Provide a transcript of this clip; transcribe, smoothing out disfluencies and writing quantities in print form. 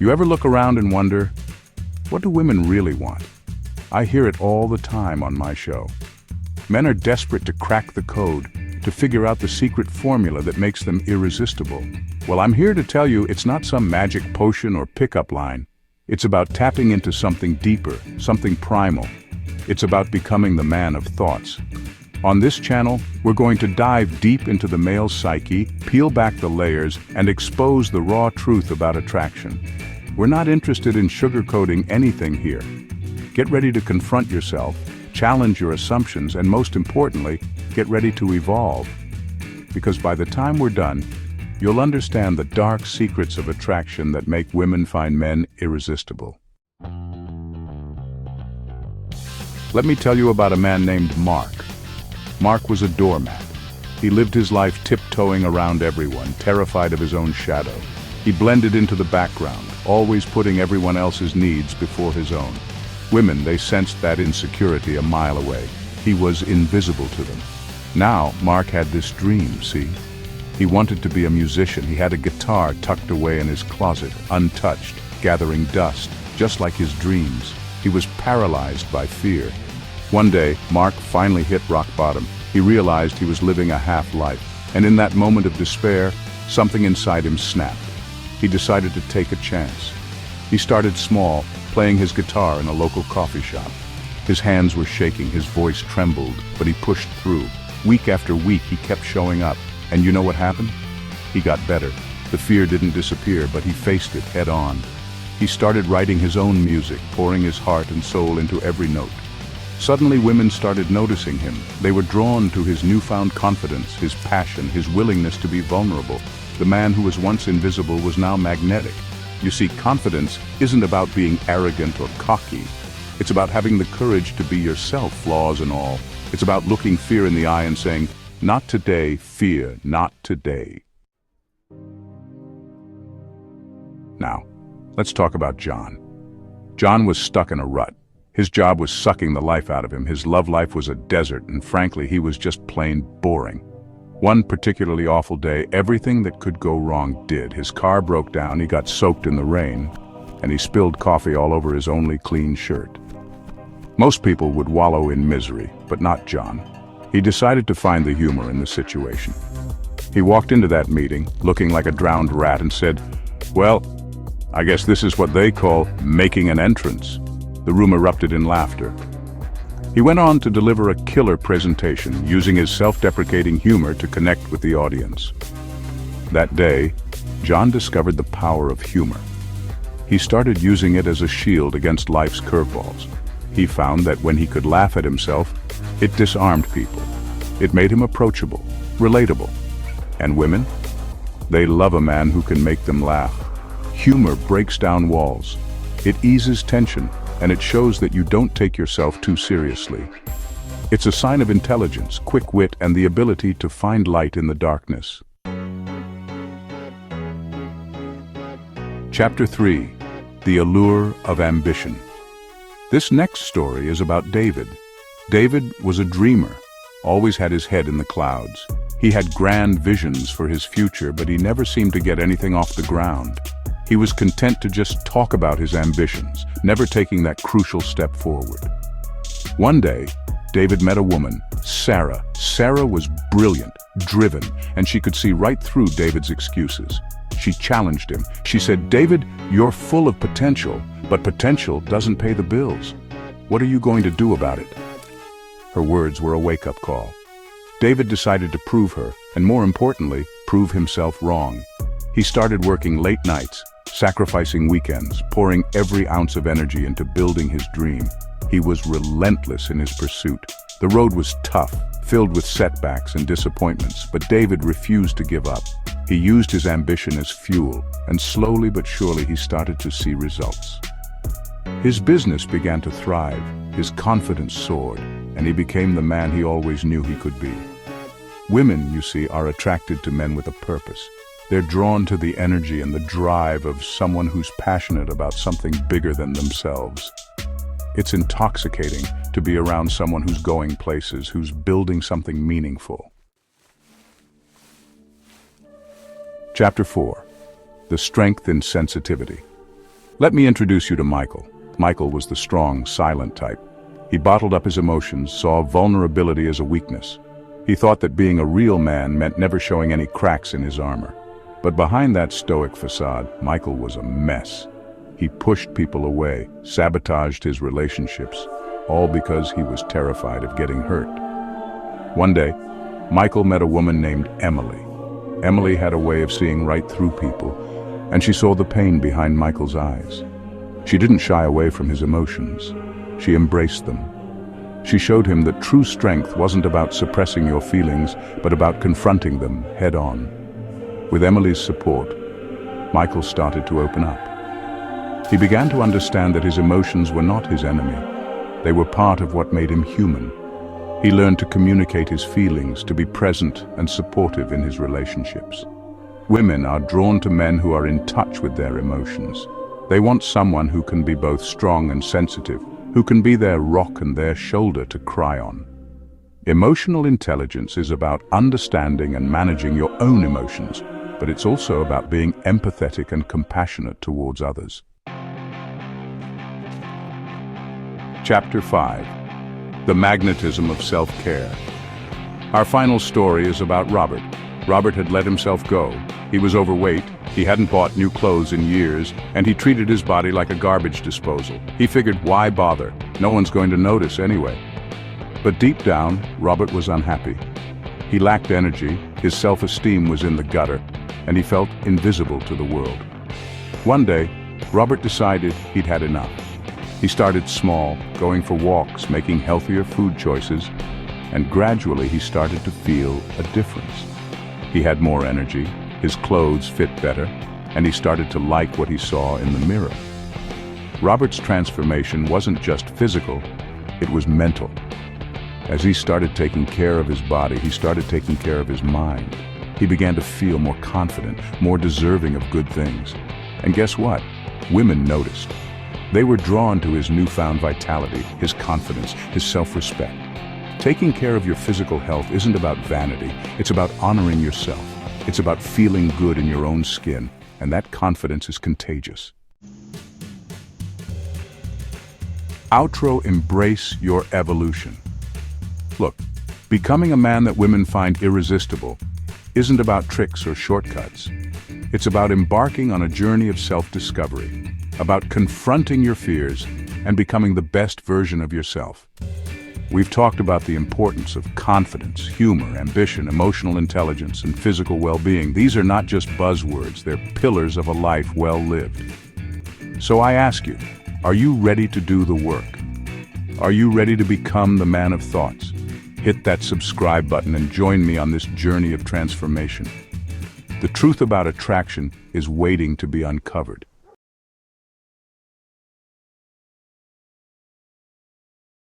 You ever look around and wonder, what do women really want? I hear it all the time on my show. Men are desperate to crack the code, to figure out the secret formula that makes them irresistible. Well, I'm here to tell you it's not some magic potion or pickup line. It's about tapping into something deeper, something primal. It's about becoming the man of thoughts. On this channel, we're going to dive deep into the male psyche, peel back the layers, and expose the raw truth about attraction. We're not interested in sugarcoating anything here. Get ready to confront yourself, challenge your assumptions, and most importantly, get ready to evolve. Because by the time we're done, you'll understand the dark secrets of attraction that make women find men irresistible. Let me tell you about a man named Mark. Mark was a doormat. He lived his life tiptoeing around everyone, terrified of his own shadow. He blended into the background, always putting everyone else's needs before his own. Women, they sensed that insecurity a mile away. He was invisible to them. Now, Mark had this dream, see? He wanted to be a musician. He had a guitar tucked away in his closet, untouched, gathering dust, just like his dreams. He was paralyzed by fear. One day, Mark finally hit rock bottom. He realized he was living a half-life, and in that moment of despair, something inside him snapped. He decided to take a chance. He started small, playing his guitar in a local coffee shop. His hands were shaking, his voice trembled, but he pushed through. Week after week, he kept showing up, and you know what happened? He got better. The fear didn't disappear, but he faced it head on. He started writing his own music, pouring his heart and soul into every note. Suddenly, women started noticing him. They were drawn to his newfound confidence, his passion, his willingness to be vulnerable. The man who was once invisible was now magnetic. You see, confidence isn't about being arrogant or cocky. It's about having the courage to be yourself, flaws and all. It's about looking fear in the eye and saying, "Not today, fear, not today." Now, let's talk about John. John was stuck in a rut. His job was sucking the life out of him. His love life was a desert, and frankly, he was just plain boring. One particularly awful day, everything that could go wrong did. His car broke down, he got soaked in the rain, and he spilled coffee all over his only clean shirt. Most people would wallow in misery, but not John. He decided to find the humor in the situation. He walked into that meeting, looking like a drowned rat, and said, "Well, I guess this is what they call making an entrance." The room erupted in laughter. He went on to deliver a killer presentation, using his self-deprecating humor to connect with the audience. That day, John discovered the power of humor. He started using it as a shield against life's curveballs. He found that when he could laugh at himself, it disarmed people. It made him approachable, relatable. And women? They love a man who can make them laugh. Humor breaks down walls. It eases tension, and it shows that you don't take yourself too seriously. It's a sign of intelligence, quick wit, and the ability to find light in the darkness. Chapter 3. The Allure of Ambition. This next story is about David. David was a dreamer, always had his head in the clouds. He had grand visions for his future, but he never seemed to get anything off the ground. He was content to just talk about his ambitions, never taking that crucial step forward. One day, David met a woman, Sarah. Sarah was brilliant, driven, and she could see right through David's excuses. She challenged him. She said, "David, you're full of potential, but potential doesn't pay the bills. What are you going to do about it?" Her words were a wake-up call. David decided to prove her, and more importantly, prove himself wrong. He started working late nights, sacrificing weekends, pouring every ounce of energy into building his dream. He was relentless in his pursuit. The road was tough, filled with setbacks and disappointments, but David refused to give up. He used his ambition as fuel, and slowly but surely he started to see results. His business began to thrive, his confidence soared, and he became the man he always knew he could be. Women, you see, are attracted to men with a purpose. They're drawn to the energy and the drive of someone who's passionate about something bigger than themselves. It's intoxicating to be around someone who's going places, who's building something meaningful. Chapter 4. The Strength in Sensitivity. Let me introduce you to Michael. Michael was the strong, silent type. He bottled up his emotions, saw vulnerability as a weakness. He thought that being a real man meant never showing any cracks in his armor. But behind that stoic facade, Michael was a mess. He pushed people away, sabotaged his relationships, all because he was terrified of getting hurt. One day, Michael met a woman named Emily. Emily had a way of seeing right through people, and she saw the pain behind Michael's eyes. She didn't shy away from his emotions. She embraced them. She showed him that true strength wasn't about suppressing your feelings, but about confronting them head-on. With Emily's support, Michael started to open up. He began to understand that his emotions were not his enemy. They were part of what made him human. He learned to communicate his feelings, to be present and supportive in his relationships. Women are drawn to men who are in touch with their emotions. They want someone who can be both strong and sensitive, who can be their rock and their shoulder to cry on. Emotional intelligence is about understanding and managing your own emotions, but it's also about being empathetic and compassionate towards others. Chapter 5. The Magnetism of Self-Care. Our final story is about Robert. Robert had let himself go. He was overweight, he hadn't bought new clothes in years, and he treated his body like a garbage disposal. He figured, why bother? No one's going to notice anyway. But deep down, Robert was unhappy. He lacked energy, his self-esteem was in the gutter, and he felt invisible to the world. One day, Robert decided he'd had enough. He started small, going for walks, making healthier food choices, and gradually he started to feel a difference. He had more energy, his clothes fit better, and he started to like what he saw in the mirror. Robert's transformation wasn't just physical, it was mental. As he started taking care of his body, he started taking care of his mind. He began to feel more confident, more deserving of good things. And guess what? Women noticed. They were drawn to his newfound vitality, his confidence, his self-respect. Taking care of your physical health isn't about vanity, it's about honoring yourself. It's about feeling good in your own skin, and that confidence is contagious. Outro: embrace your evolution. Look, becoming a man that women find irresistible isn't about tricks or shortcuts. It's about embarking on a journey of self-discovery, about confronting your fears and becoming the best version of yourself. We've talked about the importance of confidence, humor, ambition, emotional intelligence, and physical well-being. These are not just buzzwords, they're pillars of a life well lived. So I ask you, are you ready to do the work? Are you ready to become the man of thoughts? Hit that subscribe button and join me on this journey of transformation. The truth about attraction is waiting to be uncovered.